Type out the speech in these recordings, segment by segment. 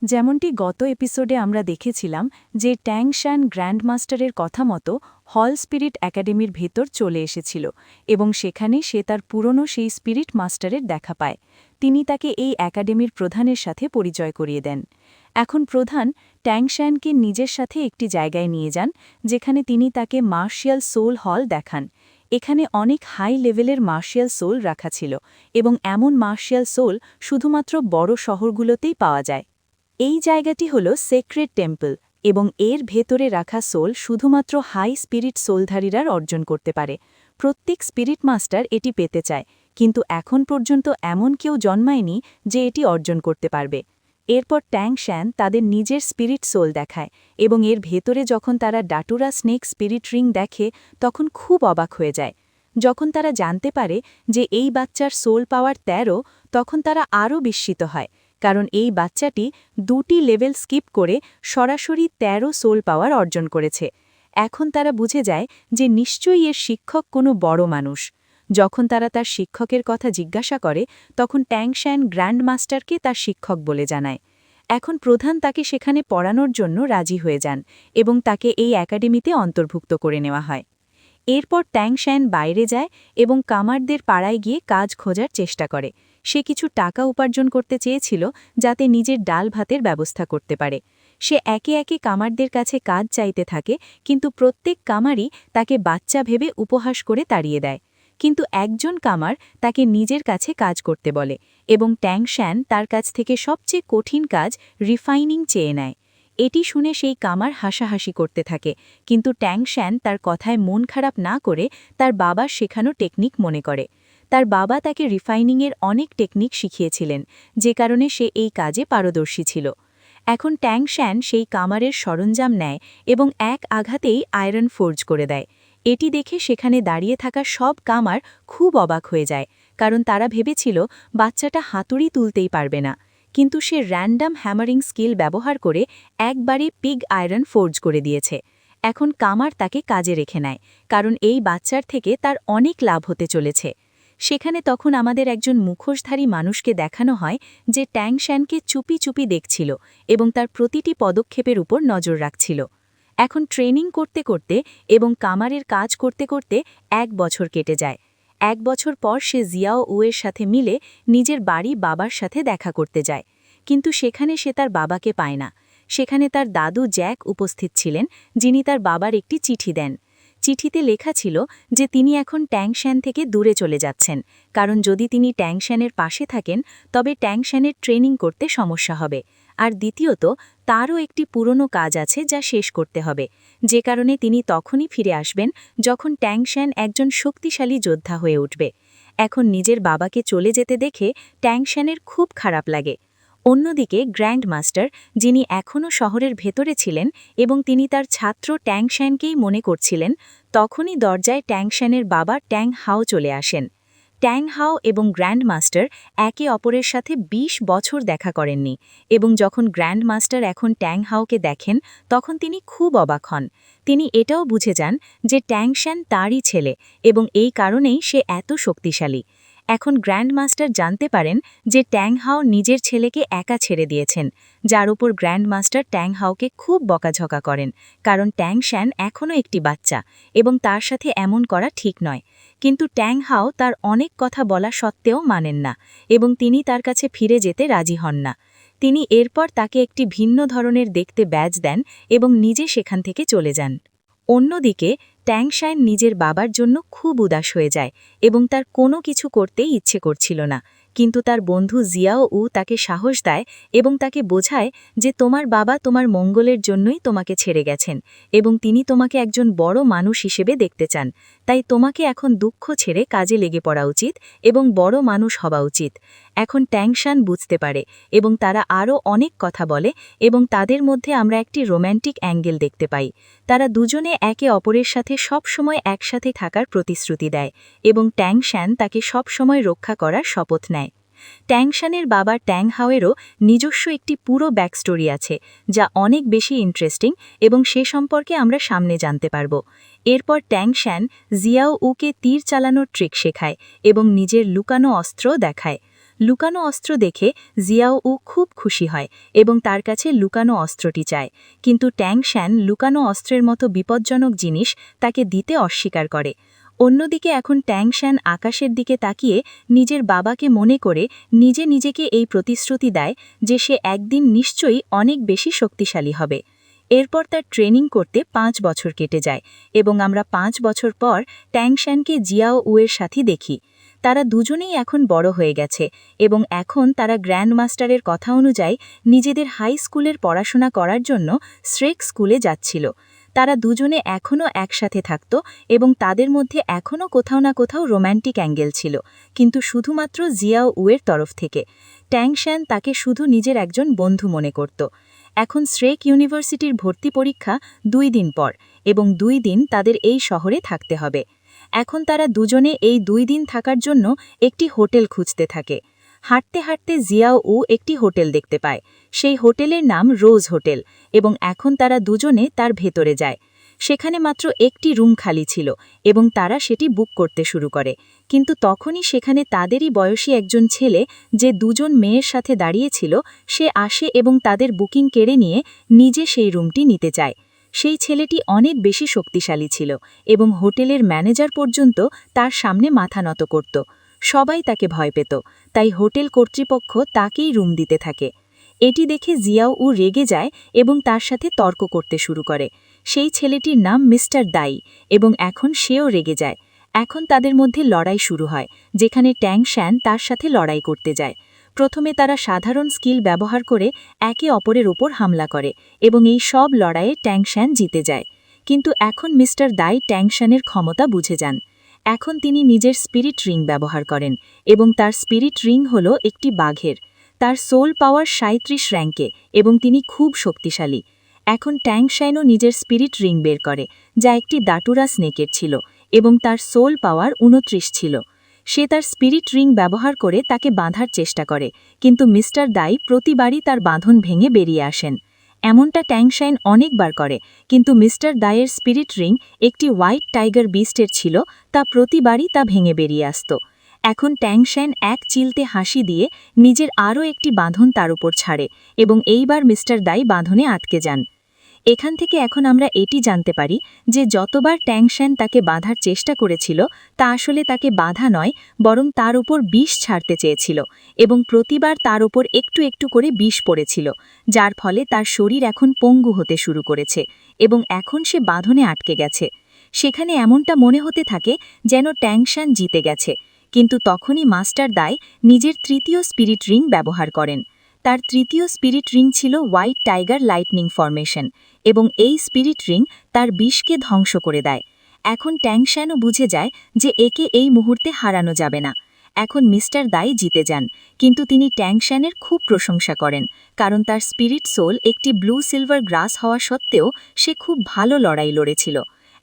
যেমনটি গত এপিসোডে আমরা দেখেছিলাম যে ট্যাং শ্যান গ্র্যান্ডমাস্টারের কথা মতো হল স্পিরিট একাডেমির ভেতর চলে এসেছিল এবং সেখানে সে তার পুরনো সেই স্পিরিট মাস্টারের দেখা পায়। তিনি তাকে এই একাডেমির প্রধানের সাথে পরিচয় করিয়ে দেন। এখন প্রধান ট্যাং শ্যানকে নিজের সাথে একটি জায়গায় নিয়ে যান, যেখানে তিনি তাকে মার্শিয়াল সোল হল দেখান। এখানে অনেক হাই লেভেলের মার্শিয়াল সোল রাখা ছিল এবং এমন মার্শিয়াল সোল শুধুমাত্র বড় শহরগুলোতেই পাওয়া যায়। এই জায়গাটি হল সেক্রেট টেম্পল এবং এর ভেতরে রাখা সোল শুধুমাত্র হাই স্পিরিট সোলধারীরা অর্জন করতে পারে। প্রত্যেক স্পিরিট মাস্টার এটি পেতে চায়, কিন্তু এখন পর্যন্ত এমন কেউ জন্মায়নি যে এটি অর্জন করতে পারবে। এরপর ট্যাং শ্যান তাদের নিজের স্পিরিট সোল দেখায় এবং এর ভেতরে যখন তারা ডাটুরা স্নেক স্পিরিট রিং দেখে তখন খুব অবাক হয়ে যায়। যখন তারা জানতে পারে যে এই বাচ্চার সোল পাওয়ার ১৩, তখন তারা আরও বিস্মিত হয়, কারণ এই বাচ্চাটি ২টি লেভেল স্কিপ করে সরাসরি ১৩ সোল পাওয়ার অর্জন করেছে। এখন তারা বুঝে যায় যে নিশ্চয়ই এর শিক্ষক কোনো বড় মানুষ। যখন তারা তার শিক্ষকের কথা জিজ্ঞাসা করে তখন ট্যাং শ্যান গ্র্যান্ডমাস্টারকে তার শিক্ষক বলে জানায়। এখন প্রধান তাকে সেখানে পড়ানোর জন্য রাজি হয়ে যান এবং তাকে এই একাডেমিতে অন্তর্ভুক্ত করে নেওয়া হয়। এরপর ট্যাং শ্যান বাইরে যায় এবং কামারদের পাড়ায় গিয়ে কাজ খোঁজার চেষ্টা করে। সে কিছু টাকা উপার্জন করতে চেয়েছিল যাতে নিজের ডাল ভাতের ব্যবস্থা করতে পারে। সে একে একে কামারদের কাছে কাজ চাইতে থাকে, কিন্তু প্রত্যেক কামারই তাকে বাচ্চা ভেবে উপহাস করে তাড়িয়ে দেয়। কিন্তু একজন কামার তাকে নিজের কাছে কাজ করতে বলে এবং ট্যাং শ্যান তার কাছ থেকে সবচেয়ে কঠিন কাজ রিফাইনিং চেয়ে নেয়। এটি শুনে সেই কামার হাসাহাসি করতে থাকে, কিন্তু ট্যাং শ্যান তার কথায় মন খারাপ না করে তার বাবার শেখানো টেকনিক মনে করে। তার বাবা তাকে রিফাইনিংয়ের অনেক টেকনিক শিখিয়েছিলেন, যে কারণে সে এই কাজে পারদর্শী ছিল। এখন ট্যাং শ্যান সেই কামারের সরঞ্জাম নেয় এবং এক আঘাতেই আয়রন ফোর্জ করে দেয়। এটি দেখে সেখানে দাঁড়িয়ে থাকা সব কামার খুব অবাক হয়ে যায়, কারণ তারা ভেবেছিল বাচ্চাটা হাতুড়ি তুলতেই পারবে না। কিন্তু সে র্যান্ডম হ্যামারিং স্কিল ব্যবহার করে একবারে পিগ আয়রন ফোর্জ করে দিয়েছে। এখন কামার তাকে কাজে রেখে নেয়, কারণ এই বাচ্চার থেকে তার অনেক লাভ হতে চলেছে। সেখানে তখন আমাদের একজন মুখোশধারী মানুষকে দেখানো হয় যে ট্যাং শ্যানকে চুপি চুপি দেখছিল এবং তার প্রতিটি পদক্ষেপের উপর নজর রাখছিল। এখন ট্রেনিং করতে করতে এবং কামারের কাজ করতে করতে ১ বছর কেটে যায়। ১ বছর পর সে জিয়াও উয়ের সাথে মিলে নিজের বাড়ি বাবার সাথে দেখা করতে যায়, কিন্তু সেখানে সে তার বাবাকে পায় না। সেখানে তার দাদু জ্যাক উপস্থিত ছিলেন, যিনি তার বাবার একটি চিঠি দেন। চিঠিতে লেখা ছিল যে তিনি এখন ট্যাং শ্যান থেকে দূরে চলে যাচ্ছেন, কারণ যদি তিনি ট্যাং শ্যানের পাশে থাকেন তবে ট্যাং শ্যানের ট্রেনিং করতে সমস্যা হবে, আর দ্বিতীয়ত তারও একটি পুরনো কাজ আছে যা শেষ করতে হবে, যে কারণে তিনি তখনই ফিরে আসবেন যখন ট্যাং শ্যান একজন শক্তিশালী যোদ্ধা হয়ে উঠবে। এখন নিজের বাবাকে চলে যেতে দেখে ট্যাং শ্যানের খুব খারাপ লাগে। অন্যদিকে গ্র্যান্ড মাস্টার, যিনি এখনও শহরের ভেতরে ছিলেন এবং তিনি তার ছাত্র ট্যাং শ্যানকেই মনে করছিলেন, তখনই দরজায় ট্যাং শ্যানের বাবা ট্যাং হাও চলে আসেন। ট্যাং হাও এবং গ্র্যান্ড মাস্টার একে অপরের সাথে ২০ বছর দেখা করেননি, এবং যখন গ্র্যান্ড মাস্টার এখন ট্যাং হাওকে দেখেন তখন তিনি খুব অবাক হন। তিনি এটাও বুঝে যান যে ট্যাং শ্যান তাঁরই ছেলে এবং এই কারণেই সে এত শক্তিশালী। এখন গ্র্যান্ড মাস্টার জানতে পারেন যে ট্যাং হাও নিজের ছেলেকে একা ছেড়ে দিয়েছেন, যার উপর গ্র্যান্ড মাস্টার ট্যাং হাওকে খুব বকাঝকা করেন, কারণ ট্যাং শ্যান এখনও একটি বাচ্চা এবং তার সাথে এমন করা ঠিক নয়। কিন্তু ট্যাং হাও তার অনেক কথা বলা সত্ত্বেও মানেন না এবং তিনি তার কাছে ফিরে যেতে রাজি হন না। তিনি এরপর তাকে একটি ভিন্ন ধরনের দেখতে ব্যাজ দেন এবং নিজে সেখান থেকে চলে যান। অন্যদিকে ট্যাং শ্যান নিজের বাবার জন্য খুব উদাস হয়ে যায় এবং তার কোনো কিছু করতেই ইচ্ছে করছিল না, কিন্তু তার বন্ধু জিয়াও উ তাকে সাহস দেয় এবং তাকে বোঝায় যে তোমার বাবা তোমার মঙ্গলের জন্যই তোমাকে ছেড়ে গেছেন এবং তিনি তোমাকে একজন বড় মানুষ হিসেবে দেখতে চান, তাই তোমাকে এখন দুঃখ ছেড়ে কাজে লেগে পড়া উচিত এবং বড় মানুষ হওয়া উচিত। এখন ট্যাং শ্যান বুঝতে পারে এবং তারা আরও অনেক কথা বলে এবং তাদের মধ্যে আমরা একটি রোম্যান্টিক অ্যাঙ্গেল দেখতে পাই। তারা দুজনে একে অপরের সাথে সব সময় একসাথে থাকার প্রতিশ্রুতি দেয় এবং ট্যাং শ্যান তাকে সব সময় রক্ষা করার শপথ নেয়। ট্যাং শ্যানের বাবা ট্যাং হাওয়েরও নিজস্ব একটি পুরো ব্যাকস্টোরি আছে, যা অনেক বেশি ইন্টারেস্টিং এবং সে সম্পর্কে আমরা সামনে জানতে পারব। এরপর ট্যাং শ্যান জিয়াও উকে তীর চালানোর ট্রিক শেখায় এবং নিজের লুকানো অস্ত্র দেখায়। লুকানো অস্ত্র দেখে জিয়াও উ খুব খুশি হয় এবং তার কাছে লুকানো অস্ত্রটি চায়, কিন্তু ট্যাং শ্যান লুকানো অস্ত্রের মতো বিপজ্জনক জিনিস তাকে দিতে অস্বীকার করে। অন্যদিকে এখন ট্যাং শ্যান আকাশের দিকে তাকিয়ে নিজের বাবাকে মনে করে নিজেকে এই প্রতিশ্রুতি দেয় যে সে একদিন নিশ্চয়ই অনেক বেশি শক্তিশালী হবে। এরপর তার ট্রেনিং করতে 5 বছর কেটে যায় এবং আমরা 5 বছর পর ট্যাং শ্যানকে জিয়াও উয়ের সাথে দেখি। তারা দুজনেই এখন বড় হয়ে গেছে এবং এখন তারা গ্র্যান্ড মাস্টারের কথা অনুযায়ী নিজেদের হাই স্কুলের পড়াশোনা করার জন্য শ্রেক স্কুলে যাচ্ছিল। তারা দুজনে এখনও একসাথে থাকত এবং তাদের মধ্যে এখনও কোথাও না কোথাও রোম্যান্টিক অ্যাঙ্গেল ছিল, কিন্তু শুধুমাত্র জিয়াও উয়ের তরফ থেকে। ট্যাং শ্যান তাকে শুধু নিজের একজন বন্ধু মনে করত। এখন শ্রেক ইউনিভার্সিটির ভর্তি পরীক্ষা 2 দিন পর এবং 2 দিন তাদের এই শহরে থাকতে হবে। এখন তারা দুজনে এই 2 দিন থাকার জন্য একটি হোটেল খুঁজতে থাকে। হাঁটতে হাঁটতে জিয়াও উ একটি হোটেল দেখতে পায়। সেই হোটেলের নাম রোজ হোটেল এবং এখন তারা দুজনে তার ভেতরে যায়। সেখানে মাত্র একটি রুম খালি ছিল এবং তারা সেটি বুক করতে শুরু করে, কিন্তু তখনই সেখানে তাদেরই বয়সী একজন ছেলে, যে দুজন মেয়ের সাথে দাঁড়িয়েছিল, সে আসে এবং তাদের বুকিং কেড়ে নিয়ে নিজে সেই রুমটি নিতে চায়। সেই ছেলেটি অনেক বেশি শক্তিশালী ছিল এবং হোটেলের ম্যানেজার পর্যন্ত তার সামনে মাথা নত করত। সবাই তাকে ভয় পেত, তাই হোটেল কর্তৃপক্ষ তাকেই রুম দিতে থাকে। এটি দেখে জিয়াও উ রেগে যায় এবং তার সাথে তর্ক করতে শুরু করে। সেই ছেলেটির নাম মিস্টার দাই এবং এখন সেও রেগে যায়। এখন তাদের মধ্যে লড়াই শুরু হয়, যেখানে ট্যাং শ্যান তার সাথে লড়াই করতে যায়। প্রথমে তারা সাধারণ স্কিল ব্যবহার করে একে অপরের ওপর হামলা করে এবং এই সব লড়াইয়ে ট্যাং শ্যান জিতে যায়। কিন্তু এখন মিস্টার দাই ট্যাং শ্যানের ক্ষমতা বুঝে যান। এখন তিনি নিজের স্পিরিট রিং ব্যবহার করেন এবং তার স্পিরিট রিং হল একটি বাঘের। তার সোল পাওয়ার 37 র্যাঙ্কে এবং তিনি খুব শক্তিশালী। এখন ট্যাং শ্যানও নিজের স্পিরিট রিং বের করে, যা একটি দাটুরা স্নেকের ছিল এবং তার সোল পাওয়ার 29 ছিল। সে তার স্পিরিট রিং ব্যবহার করে তাকে বাঁধার চেষ্টা করে, কিন্তু মিস্টার দাই প্রতিবারই তার বাঁধন ভেঙে বেরিয়ে আসেন। এমনটা ট্যাং শ্যান অনেকবার করে, কিন্তু মিস্টার দাইয়ের স্পিরিট রিং একটি হোয়াইট টাইগার বিস্টের ছিল, তা প্রতিবারই তা ভেঙে বেরিয়ে আসত। এখন ট্যাং শ্যান এক চিলতে হাসি দিয়ে নিজের আরও একটি বাঁধন তার উপর ছাড়ে এবং এইবার মিস্টার দাই বাঁধনে আটকে যান। এখান থেকে এখন আমরা এটি জানতে পারি যে যতবার ট্যাং শ্যান তাকে বাঁধার চেষ্টা করেছিল, তা আসলে তাকে বাধা নয়, বরং তার উপর বিষ ছাড়তে চেয়েছিল এবং প্রতিবার তার উপর একটু একটু করে বিষ পড়েছিল, যার ফলে তার শরীর এখন পঙ্গু হতে শুরু করেছে এবং এখন সে বাঁধনে আটকে গেছে। সেখানে এমনটা মনে হতে থাকে যেন ট্যাং শ্যান জিতে গেছে, কিন্তু তখনই মাস্টার দাই নিজের তৃতীয় স্পিরিট রিং ব্যবহার করেন। তার তৃতীয় স্পিরিট রিং ছিল হোয়াইট টাইগার লাইটনিং ফরমেশন এবং এই স্পিরিট রিং তার বিষকে ধ্বংস করে দেয়। এখন ট্যাং শ্যানও বুঝে যায় যে একে এই মুহূর্তে হারানো যাবে না। এখন মিস্টার দাই জিতে যান, কিন্তু তিনি ট্যাং শ্যানের খুব প্রশংসা করেন, কারণ তার স্পিরিট সোল একটি ব্লু সিলভার গ্রাস হওয়া সত্ত্বেও সে খুব ভালো লড়াই লড়েছিল।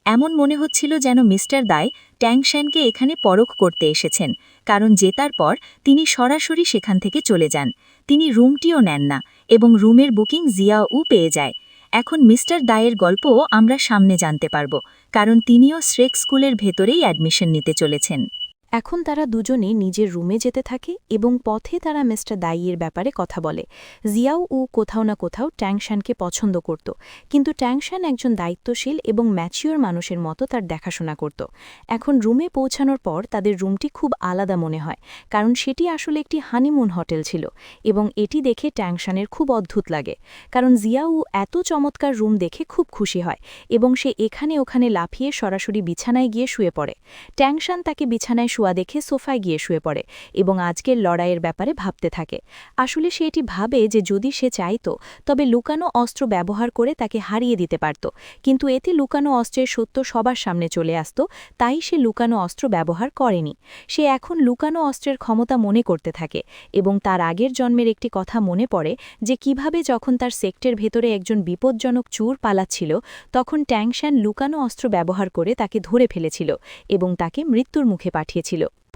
এমন মনে হচ্ছিল যেন মিস্টার দাই ট্যাং শ্যানকে এখানে পরখ করতে এসেছেন, কারণ জেতার পর তিনি সরাসরি সেখান থেকে চলে যান। তিনি রুমটিও নেন না এবং রুমের বুকিং জিয়াও উ পেয়ে যায়। এখন মিস্টার দাইয়ের গল্পও আমরা সামনে জানতে পারব, কারণ তিনিও শ্রেক স্কুলের ভেতরেই অ্যাডমিশন নিতে চলেছেন। এখন তারা দুজনে নিজের রুমে যেতে থাকে এবং পথে তারা মিস্টার দাইয়ের ব্যাপারে কথা বলে। জিয়াও উ কোথাও না কোথাও ট্যাং শ্যানকে পছন্দ করত, কিন্তু ট্যাং শ্যান একজন দায়িত্বশীল এবং ম্যাচিওর মানুষের মতো তার দেখাশোনা করত। এখন রুমে পৌঁছানোর পর তাদের রুমটি খুব আলাদা মনে হয়, কারণ সেটি আসলে একটি হানিমুন হোটেল ছিল এবং এটি দেখে ট্যাং শ্যানের খুব অদ্ভুত লাগে, কারণ জিয়াও উ এত চমৎকার রুম দেখে খুব খুশি হয় এবং সে এখানে ওখানে লাফিয়ে সরাসরি বিছানায় গিয়ে শুয়ে পড়ে। ট্যাং শ্যান তাকে বিছানায় শুয়া দেখে সোফায় গিয়ে শুয়ে পড়ে এবং আজকের লড়াইয়ের ব্যাপারে ভাবতে থাকে। আসলে সে এটি ভাবে যে যদি সে চাইত তবে লুকানো অস্ত্র ব্যবহার করে তাকে হারিয়ে দিতে পারত, কিন্তু এতে লুকানো অস্ত্রের সত্য সবার সামনে চলে আসত, তাই সে লুকানো অস্ত্র ব্যবহার করেনি। সে এখন লুকানো অস্ত্রের ক্ষমতা মনে করতে থাকে এবং তার আগের জন্মের একটি কথা মনে পড়ে যে কিভাবে যখন তার সেক্টের ভেতরে একজন বিপজ্জনক চোর পালাচ্ছিল, তখন ট্যাং শ্যান লুকানো অস্ত্র ব্যবহার করে তাকে ধরে ফেলেছিল এবং তাকে মৃত্যুর মুখে পাঠিয়েছিল।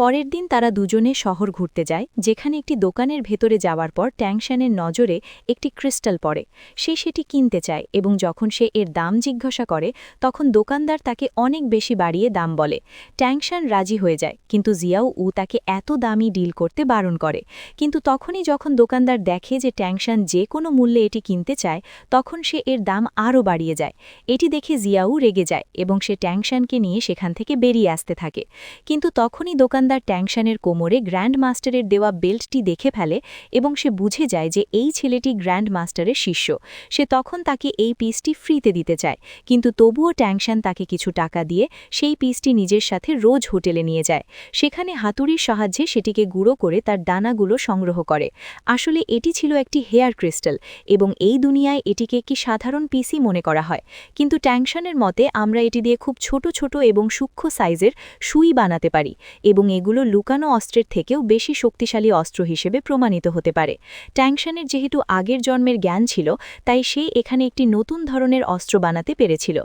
পরের দিন তারা দুজনে শহর ঘুরতে যায়, যেখানে একটি দোকানের ভেতরে যাওয়ার পর ট্যাংশানের নজরে একটি ক্রিস্টাল পড়ে। সে সেটি কিনতে চায় এবং যখন সে এর দাম জিজ্ঞাসা করে তখন দোকানদার তাকে অনেক বেশি বাড়িয়ে দাম বলে। ট্যাংশান রাজি হয়ে যায়, কিন্তু জিয়াও উ তাকে এত দামি ডিল করতে বারণ করে। কিন্তু তখনই যখন দোকানদার দেখে যে ট্যাংশান যে কোনো মূল্যে এটি কিনতে চায়, তখন সে এর দাম আরও বাড়িয়ে যায়। এটি দেখে জিয়াও রেগে যায় এবং সে ট্যাংশানকে নিয়ে সেখান থেকে বেরিয়ে আসতে থাকে। কিন্তু তখনই দোকানদার ট্যাংশানের কোমরে গ্র্যান্ড মাস্টারের দেওয়া বেল্টটি দেখে ফেলে এবং সে বুঝে যায় যে এই ছেলেটি গ্র্যান্ড মাস্টারের শিষ্য। সে তখন তাকে এই পিসটি ফ্রিতে দিতে চায়, কিন্তু তবুও ট্যাংশান তাকে কিছু টাকা দিয়ে সেই পিসটি নিজের সাথে রোজ হোটেলে নিয়ে যায়। সেখানে হাতুড়ির সাহায্যে সেটিকে গুঁড়ো করে তার দানাগুলো সংগ্রহ করে। আসলে এটি ছিল একটি হেয়ার ক্রিস্টাল এবং এই দুনিয়ায় এটিকে একটি সাধারণ পিসই মনে করা হয়, কিন্তু ট্যাংশানের মতে আমরা এটি দিয়ে খুব ছোট ছোট এবং সূক্ষ্ম সাইজের সুই বানাতে পারি এবং এগুলো লুকানো অস্ত্রের থেকেও বেশি শক্তিশালী অস্ত্র হিসেবে প্রমাণিত হতে পারে। ট্যাংশানের যেহেতু আগের জন্মের জ্ঞান ছিল, তাই সে এখানে একটি নতুন ধরনের অস্ত্র বানাতে পেরেছিল।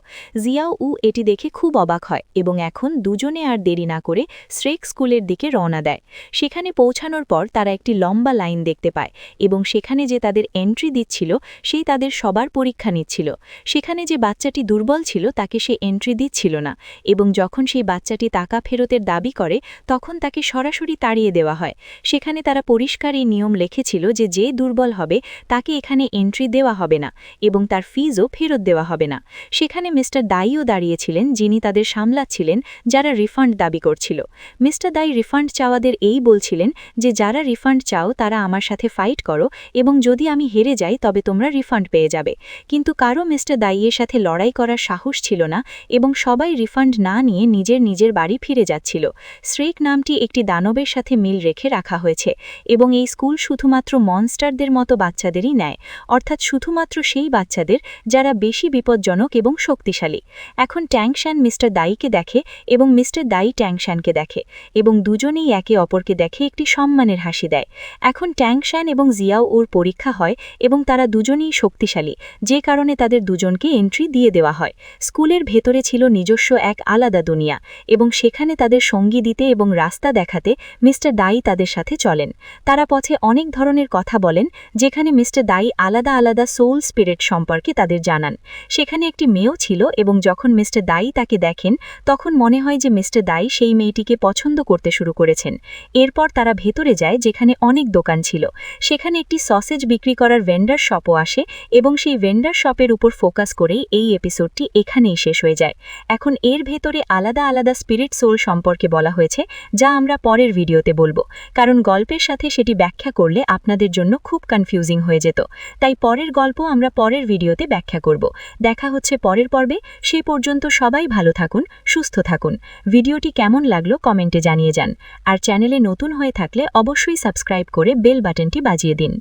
জিয়াও উ এটি দেখে খুব অবাক হয় এবং এখন দুজনে আর দেরি না করে শ্রেক স্কুলের দিকে রওনা দেয়। সেখানে পৌঁছানোর পর তারা একটি লম্বা লাইন দেখতে পায় এবং সেখানে যে তাদের এন্ট্রি দিচ্ছিল সেই তাদের সবার পরীক্ষা নিচ্ছিল। সেখানে যে বাচ্চাটি দুর্বল ছিল তাকে সে এন্ট্রি দিচ্ছিল না এবং যখন সেই বাচ্চাটি টাকা ফেরতের দাবি করে তখন তাকে সরাসরি তাড়িয়ে দেওয়া হয়। সেখানে তারা পরিষ্কার এই নিয়ম লিখেছিল যে যে দুর্বল হবে তাকে এখানে এন্ট্রি দেওয়া হবে না এবং তার ফিজও ফেরত দেওয়া হবে না। সেখানে মিস্টার দাইও দাঁড়িয়েছিলেন, যিনি তাদের সামলাচ্ছিলেন যারা রিফান্ড দাবি করছিল। মিস্টার দাই রিফান্ড চাওয়াদের এই বলছিলেন যে যারা রিফান্ড চাও তারা আমার সাথে ফাইট করো এবং যদি আমি হেরে যাই তবে তোমরা রিফান্ড পেয়ে যাবে। কিন্তু কারো মিস্টার দাইয়ের সাথে লড়াই করার সাহস ছিল না এবং সবাই রিফান্ড না নিয়ে নিজের নিজের বাড়ি ফিরে যাচ্ছিল। শ্রেক নামটি একটি দানবের সাথে মিল রেখে রাখা হয়েছে এবং এই স্কুল শুধুমাত্র মনস্টারদের মতো বাচ্চাদেরই নেয়, অর্থাৎ শুধুমাত্র সেই বাচ্চাদের যারা বেশি বিপজ্জনক এবং শক্তিশালী। এখন ট্যাংশান মিস্টার দাইকে দেখে এবং মিস্টার দাই ট্যাংশানকে দেখে এবং দুজনেই একে অপরকে দেখে একটি সম্মানের হাসি দেয়। এখন ট্যাংশান এবং জিয়াও ওর পরীক্ষা হয় এবং তারা দুজনেই শক্তিশালী, যে কারণে তাদের দুজনকে এন্ট্রি দিয়ে দেওয়া হয়। স্কুলের ভেতরে ছিল নিজস্ব এক আলাদা দুনিয়া এবং সেখানে তাদের সঙ্গী দিতে এবং রাস্তা দেখাতে মিস্টার দাই তাদের সাথে চলেন। তারা পথে অনেক ধরনের কথা বলেন, যেখানে মিস্টার দাই আলাদা আলাদা সোল স্পিরিট সম্পর্কে তাদের জানান। সেখানে একটি মেয়েও ছিল এবং যখন মিস্টার দাই তাকে দেখেন তখন মনে হয় যে মিস্টার দাই সেই মেয়েটিকে পছন্দ করতে শুরু করেছেন। এরপর তারা ভেতরে যায় যেখানে অনেক দোকান ছিল। সেখানে একটি সসেজ বিক্রি করার ভেন্ডার শপও আসে এবং সেই ভেন্ডার শপের উপর ফোকাস করেই এই এপিসোডটি এখানেই শেষ হয়ে যায়। এখন এর ভেতরে আলাদা আলাদা স্পিরিট সোল সম্পর্কে বলা হয়েছে, যা আমরা পরের ভিডিওতে বলবো, কারণ গল্পের সাথে সেটি ব্যাখ্যা করলে আপনাদের জন্য খুব কনফিউজিং হয়ে যেত। তাই পরের গল্প আমরা পরের ভিডিওতে ব্যাখ্যা করব। দেখা হচ্ছে পরের পর্বে। সেই পর্যন্ত সবাই ভালো থাকুন, সুস্থ থাকুন। ভিডিওটি কেমন লাগলো কমেন্টে জানিয়ে যান, আর চ্যানেলে নতুন হয়ে থাকলে অবশ্যই সাবস্ক্রাইব করে বেল বাটনটি বাজিয়ে দিন।